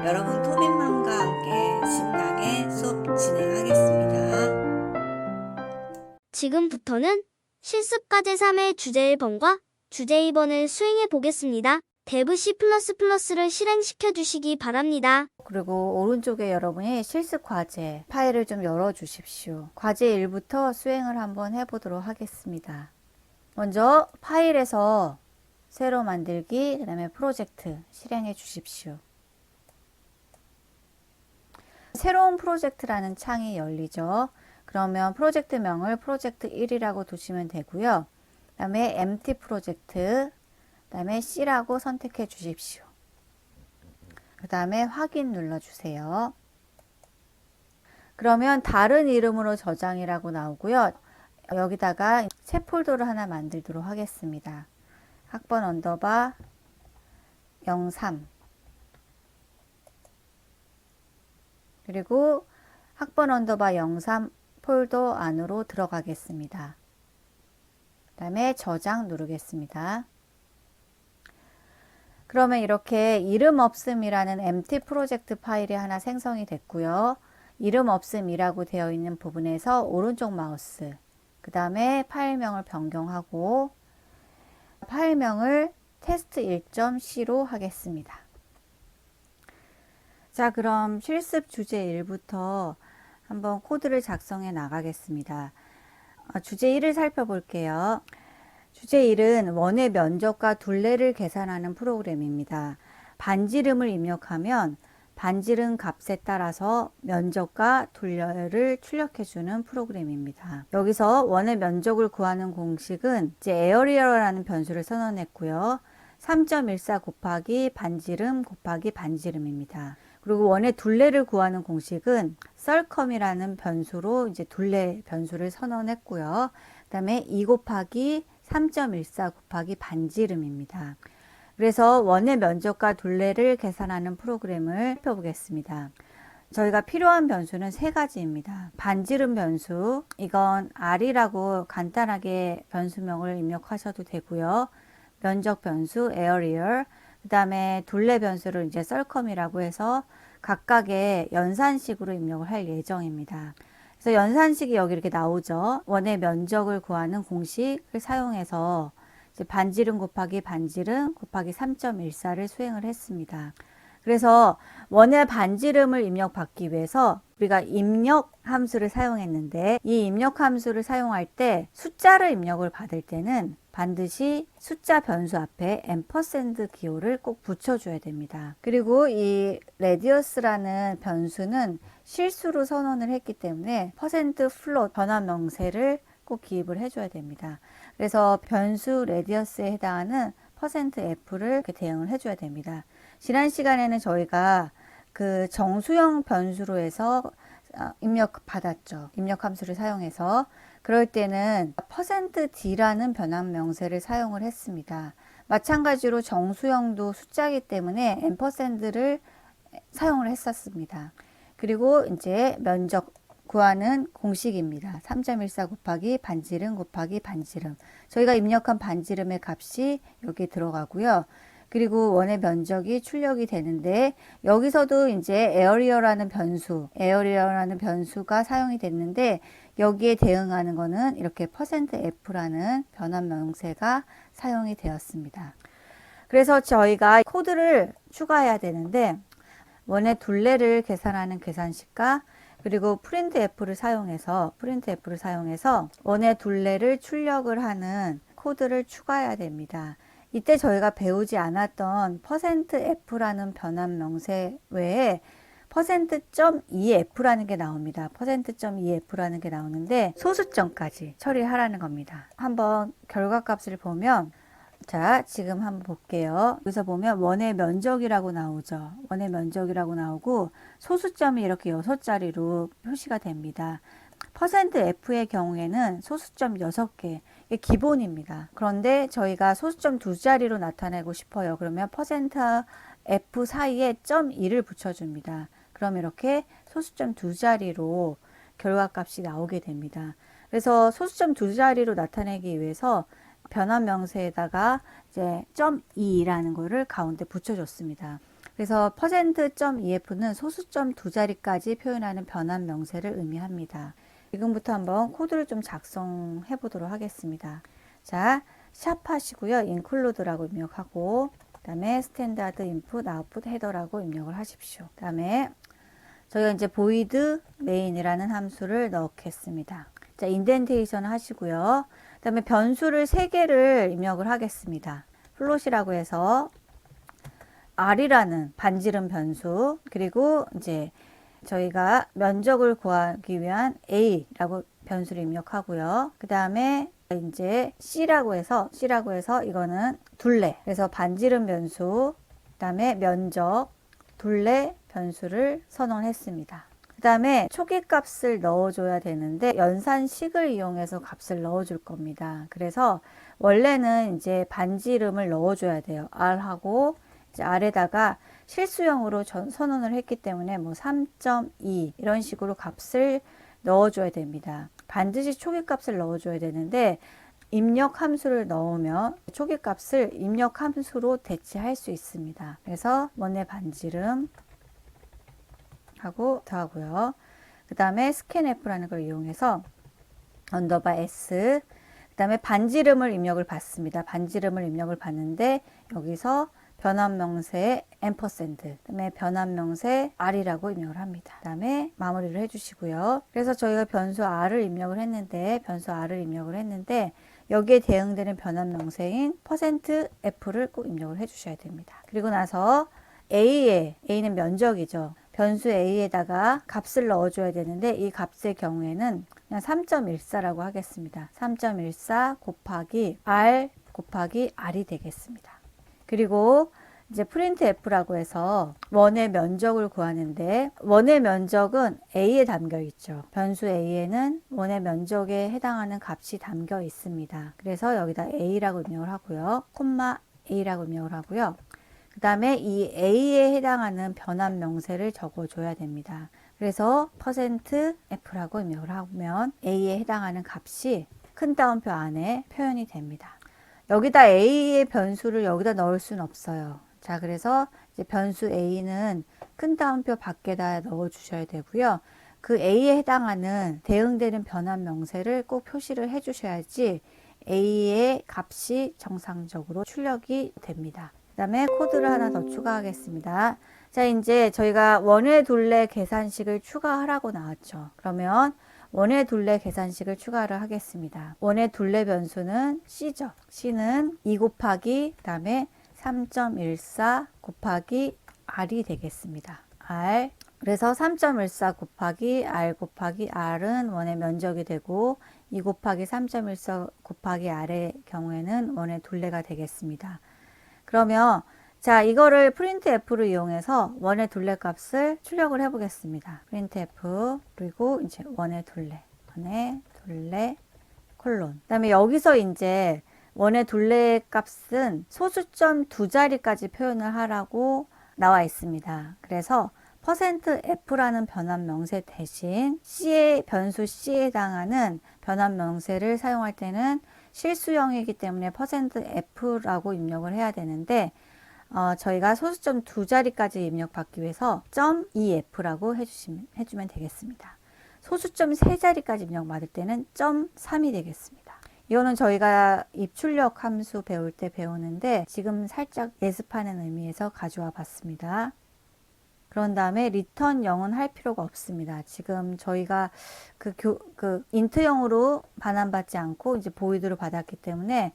여러분 토빈맘과 함께 신나게 수업 진행하겠습니다. 지금부터는 실습과제 3의 주제 1번과 주제 2번을 수행해 보겠습니다. 대브 C++를 실행시켜 주시기 바랍니다. 그리고 오른쪽에 여러분이 실습 과제 파일을 좀 열어 주십시오. 과제 1부터 수행을 한번 해보도록 하겠습니다. 먼저 파일에서 새로 만들기, 그 다음에 프로젝트 실행해 주십시오. 새로운 프로젝트라는 창이 열리죠. 그러면 프로젝트명을 프로젝트 1이라고 두시면 되고요. 그 다음에 empty 프로젝트, 그 다음에 C라고 선택해 주십시오. 그 다음에 확인 눌러주세요. 그러면 다른 이름으로 저장이라고 나오고요. 여기다가 새 폴더를 하나 만들도록 하겠습니다. 학번 언더바 03 그리고 학번 언더바 03 폴더 안으로 들어가겠습니다. 그 다음에 저장 누르겠습니다. 그러면 이렇게 이름 없음이라는 empty 프로젝트 파일이 하나 생성이 됐고요. 이름 없음이라고 되어 있는 부분에서 오른쪽 마우스, 그 다음에 파일명을 변경하고 파일명을 test 1.c로 하겠습니다. 자, 그럼 실습 주제 1부터 한번 코드를 작성해 나가겠습니다. 주제 1을 살펴볼게요. 주제 1은 원의 면적과 둘레를 계산하는 프로그램입니다. 반지름을 입력하면 반지름 값에 따라서 면적과 둘레를 출력해주는 프로그램입니다. 여기서 원의 면적을 구하는 공식은 이제 에어리어라는 변수를 선언했고요. 3.14 곱하기 반지름 곱하기 반지름입니다. 그리고 원의 둘레를 구하는 공식은 circum이라는 변수로 이제 둘레 변수를 선언했고요. 그 다음에 2 곱하기 3.14 곱하기 반지름입니다. 그래서 원의 면적과 둘레를 계산하는 프로그램을 살펴보겠습니다. 저희가 필요한 변수는 세 가지입니다. 반지름 변수, 이건 R이라고 간단하게 변수명을 입력하셔도 되고요. 면적 변수, Area, 그 다음에 둘레 변수를 이제 circum이라고 해서 각각의 연산식으로 입력을 할 예정입니다. 그래서 연산식이 여기 이렇게 나오죠. 원의 면적을 구하는 공식을 사용해서 이제 반지름 곱하기 반지름 곱하기 3.14를 수행을 했습니다. 그래서 원의 반지름을 입력받기 위해서 우리가 입력 함수를 사용했는데 이 입력 함수를 사용할 때 숫자를 입력을 받을 때는 반드시 숫자 변수 앞에 앰퍼샌드 기호를 꼭 붙여줘야 됩니다. 그리고 이 radius라는 변수는 실수로 선언을 했기 때문에 %float 변환 명세를 꼭 기입을 해줘야 됩니다. 그래서 변수 radius에 해당하는 %f를 이렇게 대응을 해줘야 됩니다. 지난 시간에는 저희가 그 정수형 변수로 해서 입력 받았죠. 입력 함수를 사용해서 그럴 때는 %d라는 변환 명세를 사용을 했습니다. 마찬가지로 정수형도 숫자이기 때문에 앰퍼샌드를 사용을 했었습니다. 그리고 이제 면적 구하는 공식입니다. 3.14 곱하기 반지름 곱하기 반지름. 저희가 입력한 반지름의 값이 여기 들어가고요. 그리고 원의 면적이 출력이 되는데 여기서도 이제 에어리어라는 변수가 사용이 됐는데 여기에 대응하는 거는 이렇게 %f라는 변환 명세가 사용이 되었습니다. 그래서 저희가 코드를 추가해야 되는데 원의 둘레를 계산하는 계산식과 그리고 printf를 사용해서 원의 둘레를 출력을 하는 코드를 추가해야 됩니다. 이때 저희가 배우지 않았던 %f라는 변환 명세 외에 %.2f라는 게 나옵니다. %.2f라는 게 나오는데 소수점까지 처리하라는 겁니다. 한번 결과값을 보면 자, 지금 한번 볼게요. 여기서 보면 원의 면적이라고 나오죠. 원의 면적이라고 나오고 소수점이 이렇게 6자리로 표시가 됩니다. %f의 경우에는 소수점 6개, 이게 기본입니다. 그런데 저희가 소수점 2자리로 나타내고 싶어요. 그러면 %f 사이에 .2를 붙여줍니다. 그럼 이렇게 소수점 2자리로 결과값이 나오게 됩니다. 그래서 소수점 2자리로 나타내기 위해서 변환 명세에다가 이제 .2라는 거를 가운데 붙여줬습니다. 그래서 %.ef는 소수점 두 자리까지 표현하는 변환 명세를 의미합니다. 지금부터 한번 코드를 좀 작성해 보도록 하겠습니다. 자, 샵 하시고요. include라고 입력하고, 그 다음에 스탠다드 인풋 아웃풋 헤더라고 입력을 하십시오. 그 다음에 저희가 이제 void main이라는 함수를 넣겠습니다. 자, 인덴테이션 하시고요. 그 다음에 변수를 3개를 입력을 하겠습니다. 플롯이라고 해서 r이라는 반지름 변수, 그리고 이제 저희가 면적을 구하기 위한 a라고 변수를 입력하고요. 그 다음에 이제 C라고 해서 이거는 둘레. 그래서 반지름 변수, 그 다음에 면적, 둘레 변수를 선언했습니다. 그 다음에 초기 값을 넣어줘야 되는데 연산식을 이용해서 값을 넣어줄 겁니다. 그래서 원래는 이제 반지름을 넣어줘야 돼요. R하고 이제 R에다가 실수형으로 선언을 했기 때문에 뭐 3.2 이런 식으로 값을 넣어줘야 됩니다. 반드시 초기 값을 넣어줘야 되는데 입력 함수를 넣으면 초기 값을 입력 함수로 대체할 수 있습니다. 그래서 원의 반지름 하고 더하고요. 그 다음에 scanf라는 걸 이용해서 언더바 s, 그 다음에 반지름을 입력을 받습니다. 반지름을 입력을 받는데 여기서 변환명세 앰퍼샌드, 그다음에 변환명세 r이라고 입력을 합니다. 그 다음에 마무리를 해주시고요. 그래서 저희가 변수 r을 입력을 했는데 여기에 대응되는 변환명세인 %f를 꼭 입력을 해주셔야 됩니다. 그리고 나서 a는 면적이죠. 변수 a에다가 값을 넣어줘야 되는데 이 값의 경우에는 그냥 3.14라고 하겠습니다. 3.14 곱하기 r 곱하기 r이 되겠습니다. 그리고 이제 printf라고 해서 원의 면적을 구하는데 원의 면적은 a에 담겨 있죠. 변수 a에는 원의 면적에 해당하는 값이 담겨 있습니다. 그래서 여기다 a라고 입력을 하고요. 콤마 a라고 입력을 하고요. 그 다음에 이 a에 해당하는 변환 명세를 적어줘야 됩니다. 그래서 %f라고 입력을 하면 a에 해당하는 값이 큰 따옴표 안에 표현이 됩니다. 여기다 a의 변수를 여기다 넣을 수는 없어요. 자, 그래서 이제 변수 a는 큰 따옴표 밖에다 넣어 주셔야 되고요. 그 a에 해당하는 대응되는 변환 명세를 꼭 표시를 해 주셔야지 a의 값이 정상적으로 출력이 됩니다. 그 다음에 코드를 하나 더 추가하겠습니다. 자, 이제 저희가 원의 둘레 계산식을 추가하라고 나왔죠. 그러면 원의 둘레 계산식을 추가를 하겠습니다. 원의 둘레 변수는 C죠. C는 2 곱하기 그 다음에 3.14 곱하기 R이 되겠습니다. R. 그래서 3.14 곱하기 R 곱하기 R은 원의 면적이 되고 2 곱하기 3.14 곱하기 R의 경우에는 원의 둘레가 되겠습니다. 그러면 자, 이거를 printf를 이용해서 원의 둘레 값을 출력을 해 보겠습니다. printf 그리고 이제 원의 둘레 콜론. 그다음에 여기서 이제 원의 둘레 값은 소수점 두 자리까지 표현을 하라고 나와 있습니다. 그래서 %f라는 변환 명세 대신 C의 변수 C에 해당하는 변환 명세를 사용할 때는 실수형이기 때문에 %f라고 입력을 해야 되는데 저희가 소수점 두 자리까지 입력받기 위해서 .ef라고 해주면 되겠습니다. 소수점 세 자리까지 입력받을 때는 .3이 되겠습니다. 이거는 저희가 입출력 함수 배울 때 배우는데 지금 살짝 예습하는 의미에서 가져와 봤습니다. 그런 다음에 리턴 0은 할 필요가 없습니다. 지금 저희가 그 인트형으로 반환받지 않고 이제 보이드로 받았기 때문에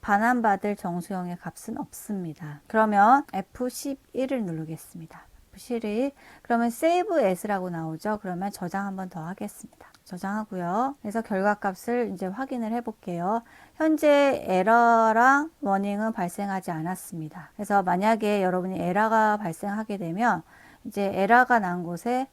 반환받을 정수형의 값은 없습니다. 그러면 F11을 누르겠습니다. F11. 그러면 Save As라고 나오죠. 그러면 저장 한번 더 하겠습니다. 저장하고요. 그래서 결과값을 이제 확인을 해 볼게요. 현재 에러랑 워닝은 발생하지 않았습니다. 그래서 만약에 여러분이 에러가 발생하게 되면 이제 에러가 난 곳에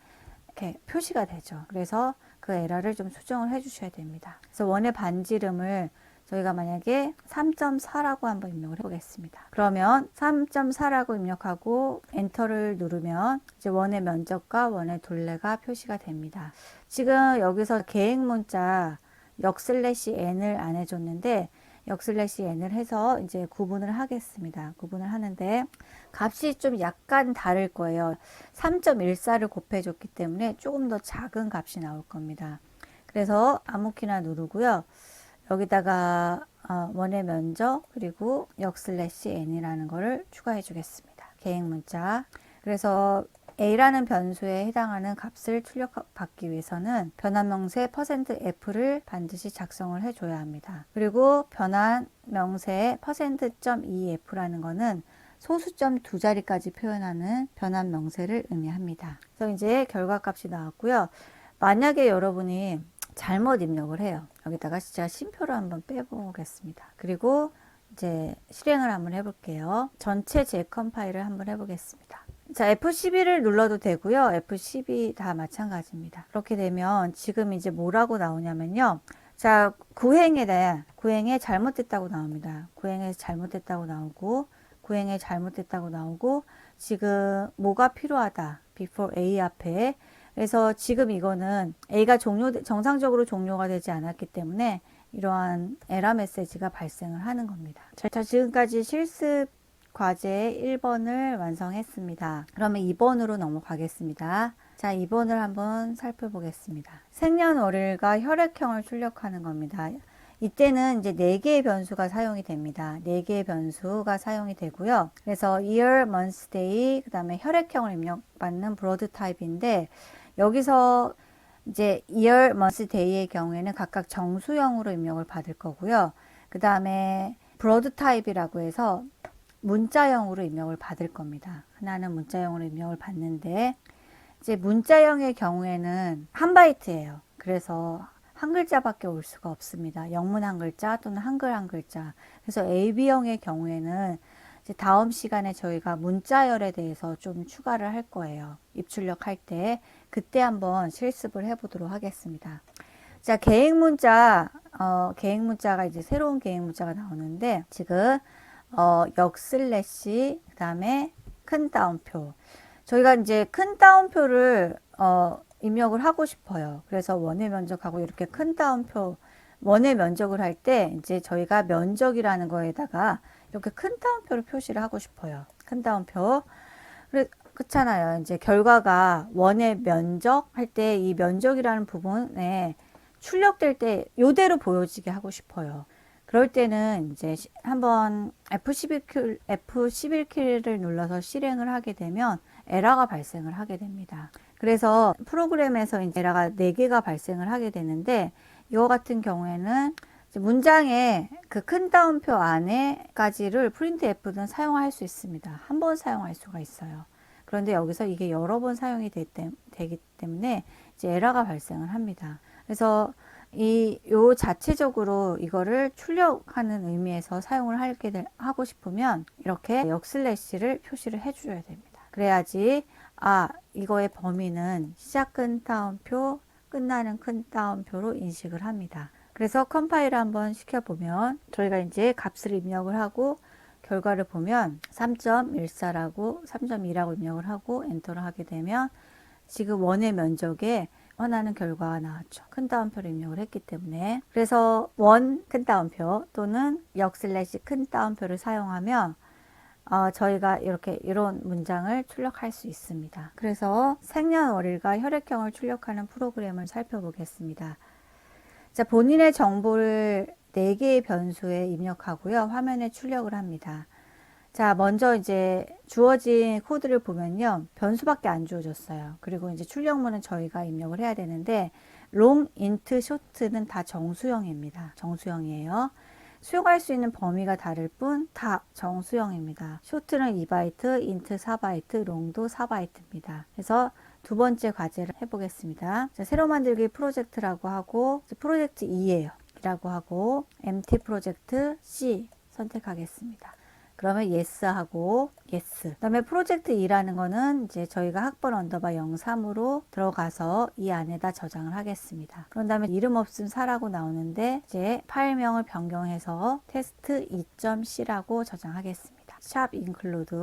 이렇게 표시가 되죠. 그래서 그 에러를 좀 수정을 해 주셔야 됩니다. 그래서 원의 반지름을 저희가 만약에 3.4라고 한번 입력을 해보겠습니다. 그러면 3.4라고 입력하고 엔터를 누르면 이제 원의 면적과 원의 둘레가 표시가 됩니다. 지금 여기서 계획 문자 역/n을 안 해줬는데 역슬래시 n을 해서 이제 구분을 하겠습니다. 구분을 하는데 값이 좀 약간 다를 거예요. 3.14를 곱해줬기 때문에 조금 더 작은 값이 나올 겁니다. 그래서 아무 키나 누르고요. 여기다가 원의 면적 그리고 역슬래시 n이라는 거를 추가해 주겠습니다. 계획 문자. 그래서 a라는 변수에 해당하는 값을 출력받기 위해서는 변환 명세 %f를 반드시 작성을 해줘야 합니다. 그리고 변환 명세의 %.2f라는 거는 소수점 두 자리까지 표현하는 변환 명세를 의미합니다. 그래서 이제 결과값이 나왔고요. 만약에 여러분이 잘못 입력을 해요. 여기다가 진짜 쉼표를 한번 빼보겠습니다. 그리고 이제 실행을 한번 해볼게요. 전체 재컴파일을 한번 해보겠습니다. 자, F12를 눌러도 되고요. F12 다 마찬가지입니다. 그렇게 되면 지금 이제 뭐라고 나오냐면요. 자, 구행에 잘못됐다고 나옵니다. 구행에 잘못됐다고 나오고, 구행에 잘못됐다고 나오고, 지금 뭐가 필요하다. before A 앞에. 그래서 지금 이거는 A가 정상적으로 종료가 되지 않았기 때문에 이러한 에러 메시지가 발생을 하는 겁니다. 자, 지금까지 실습 과제 1번을 완성했습니다. 그러면 2번으로 넘어가겠습니다. 자, 2번을 한번 살펴보겠습니다. 생년월일과 혈액형을 출력하는 겁니다. 이때는 이제 4개의 변수가 사용이 됩니다. 4개의 변수가 사용이 되고요. 그래서 year, month, day, 그 다음에 혈액형을 입력받는 브로드 타입인데 여기서 이제 year, month, day의 경우에는 각각 정수형으로 입력을 받을 거고요. 그 다음에 브로드 타입이라고 해서 문자형으로 입력을 받을 겁니다. 하나는 문자형으로 입력을 받는데 이제 문자형의 경우에는 한 바이트예요. 그래서 한 글자밖에 올 수가 없습니다. 영문 한 글자 또는 한글 한 글자. 그래서 AB형의 경우에는 이제 다음 시간에 저희가 문자열에 대해서 좀 추가를 할 거예요. 입출력할 때 그때 한번 실습을 해보도록 하겠습니다. 자, 계획 문자가 이제 새로운 계획 문자가 나오는데 지금 역슬래시 그 다음에 큰 따옴표. 저희가 이제 큰 따옴표를 입력을 하고 싶어요. 그래서 원의 면적하고 이렇게 큰 따옴표 원의 면적을 할 때 이제 저희가 면적이라는 거에다가 이렇게 큰 따옴표를 표시를 하고 싶어요. 큰 따옴표. 그렇잖아요. 이제 결과가 원의 면적 할 때 이 면적이라는 부분에 출력될 때 이대로 보여지게 하고 싶어요. 그럴 때는 이제 한번 F11키를 눌러서 실행을 하게 되면 에러가 발생을 하게 됩니다. 그래서 프로그램에서 이제 에러가 4개가 발생을 하게 되는데 이거 같은 경우에는 문장의 그 큰 따옴표 안에까지를 printf는 사용할 수 있습니다. 한 번 사용할 수가 있어요. 그런데 여기서 이게 여러 번 사용이 되기 때문에 이제 에러가 발생을 합니다. 그래서 요 자체적으로 이거를 출력하는 의미에서 사용을 하고 싶으면 이렇게 역슬래시를 표시를 해줘야 됩니다. 그래야지 이거의 범위는 시작 큰 따옴표, 끝나는 큰 따옴표로 인식을 합니다. 그래서 컴파일을 한번 시켜보면 저희가 이제 값을 입력을 하고 결과를 보면 3.2라고 입력을 하고 엔터를 하게 되면 지금 원의 면적에 원하는 결과가 나왔죠. 큰 따옴표를 입력을 했기 때문에. 그래서 원 큰 따옴표 또는 역슬래시 큰 따옴표를 사용하면 저희가 이런 문장을 출력할 수 있습니다. 그래서 생년월일과 혈액형을 출력하는 프로그램을 살펴보겠습니다. 자, 본인의 정보를 4개의 변수에 입력하고요. 화면에 출력을 합니다. 자, 먼저 이제 주어진 코드를 보면요. 변수밖에 안 주어졌어요. 그리고 이제 출력문은 저희가 입력을 해야 되는데 long, int, short는 다 정수형입니다. 정수형이에요. 수용할 수 있는 범위가 다를 뿐 다 정수형입니다. short는 2바이트, int 4바이트, long도 4바이트입니다. 그래서 두 번째 과제를 해보겠습니다. 자, 새로 만들기 프로젝트라고 하고 프로젝트 2예요. 라고 하고 empty 프로젝트 C 선택하겠습니다. 그러면 yes 하고 yes. 그다음에 프로젝트 2라는 거는 이제 저희가 학번 언더바 03으로 들어가서 이 안에다 저장을 하겠습니다. 그런 다음에 이름 없음 4라고 나오는데 이제 파일명을 변경해서 test 2.c라고 저장하겠습니다. 샵 include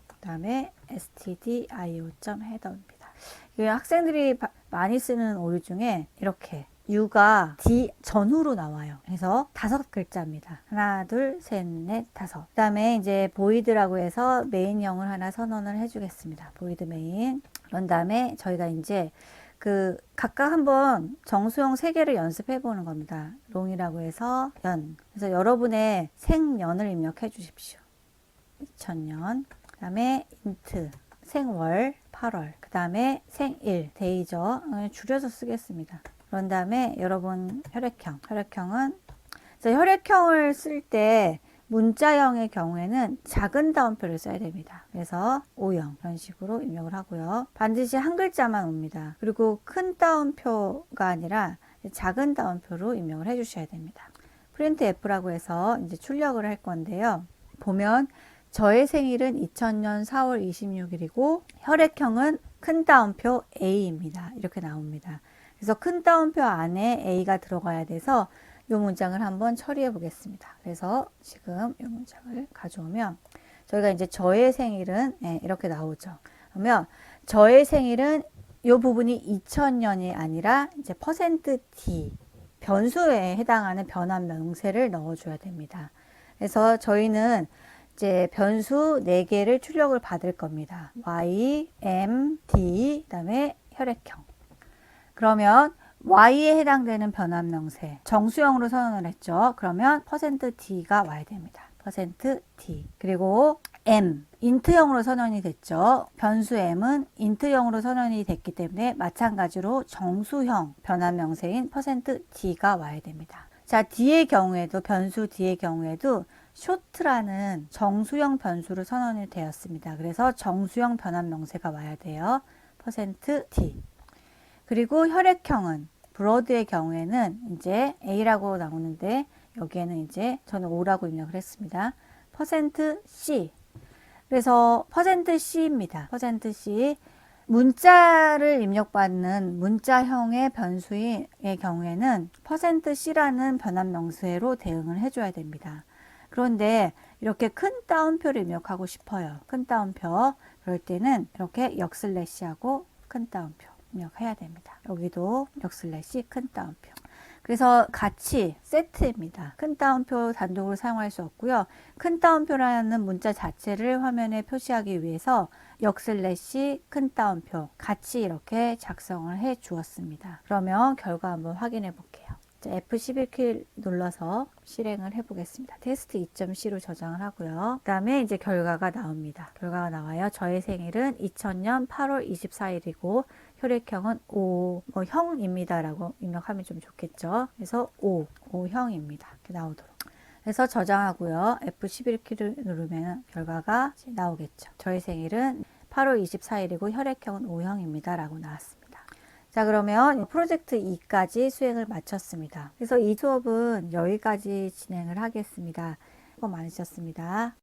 그다음에 stdio.header입니다. 학생들이 많이 쓰는 오류 중에 이렇게 U가 D 전후로 나와요. 그래서 5글자입니다. 하나, 둘, 셋, 넷, 5. 그 다음에 이제 보이드라고 해서 메인형을 하나 선언을 해주겠습니다. 보이드 메인. 그런 다음에 저희가 이제 그 각각 한번 정수형 3개를 연습해 보는 겁니다. 롱이라고 해서 연. 그래서 여러분의 생년을 입력해 주십시오. 2000년. 그 다음에 인트. 생월 8월. 그 다음에 생일. 데이죠. 줄여서 쓰겠습니다. 그런 다음에 여러분 혈액형은 혈액형을 쓸 때 문자형의 경우에는 작은 따옴표를 써야 됩니다. 그래서 O형 이런 식으로 입력을 하고요. 반드시 한 글자만 옵니다. 그리고 큰 따옴표가 아니라 작은 따옴표로 입력을 해 주셔야 됩니다. 프린트 F라고 해서 이제 출력을 할 건데요. 보면 저의 생일은 2000년 4월 26일이고 혈액형은 큰 따옴표 A입니다. 이렇게 나옵니다. 그래서 큰 따옴표 안에 A가 들어가야 돼서 이 문장을 한번 처리해 보겠습니다. 그래서 지금 이 문장을 가져오면 저희가 이제 저의 생일은 이렇게 나오죠. 그러면 저의 생일은 이 부분이 2000년이 아니라 이제 %d 변수에 해당하는 변환 명세를 넣어줘야 됩니다. 그래서 저희는 이제 변수 4개를 출력을 받을 겁니다. Y, M, D, 그 다음에 혈액형. 그러면 Y에 해당되는 변환 명세 정수형으로 선언을 했죠. 그러면 %d가 와야 됩니다. %d. 그리고 M, 인트형으로 선언이 됐죠. 변수 M은 인트형으로 선언이 됐기 때문에 마찬가지로 정수형 변환 명세인 %d가 와야 됩니다. 자, D의 경우에도 변수 D의 경우에도 short라는 정수형 변수로 선언이 되었습니다. 그래서 정수형 변환 명세가 와야 돼요. %d. 그리고 혈액형은 브로드의 경우에는 이제 A라고 나오는데 여기에는 이제 저는 O라고 입력을 했습니다. %C. 그래서 %C입니다. %C. 문자를 입력받는 문자형의 변수의 경우에는 %C라는 변환 명세로 대응을 해줘야 됩니다. 그런데 이렇게 큰 따옴표를 입력하고 싶어요. 큰 따옴표. 그럴 때는 이렇게 역슬래시하고 큰 따옴표 입력해야 됩니다. 여기도 역슬래시 큰 따옴표. 그래서 같이 세트입니다. 큰 따옴표 단독으로 사용할 수 없고요. 큰 따옴표라는 문자 자체를 화면에 표시하기 위해서 역슬래시 큰 따옴표 같이 이렇게 작성을 해 주었습니다. 그러면 결과 한번 확인해 볼게요. F11키 눌러서 실행을 해 보겠습니다. 테스트 2.c로 저장을 하고요. 그 다음에 이제 결과가 나옵니다. 결과가 나와요. 저의 생일은 2000년 8월 24일이고 혈액형은 O, 형입니다 라고 입력하면 좀 좋겠죠. 그래서 O형입니다. 이렇게 나오도록. 그래서 저장하고요. F11키를 누르면 결과가 나오겠죠. 저의 생일은 8월 24일이고 혈액형은 O형입니다 라고 나왔습니다. 자, 그러면 프로젝트 2까지 수행을 마쳤습니다. 그래서 이 수업은 여기까지 진행을 하겠습니다. 수고 많으셨습니다.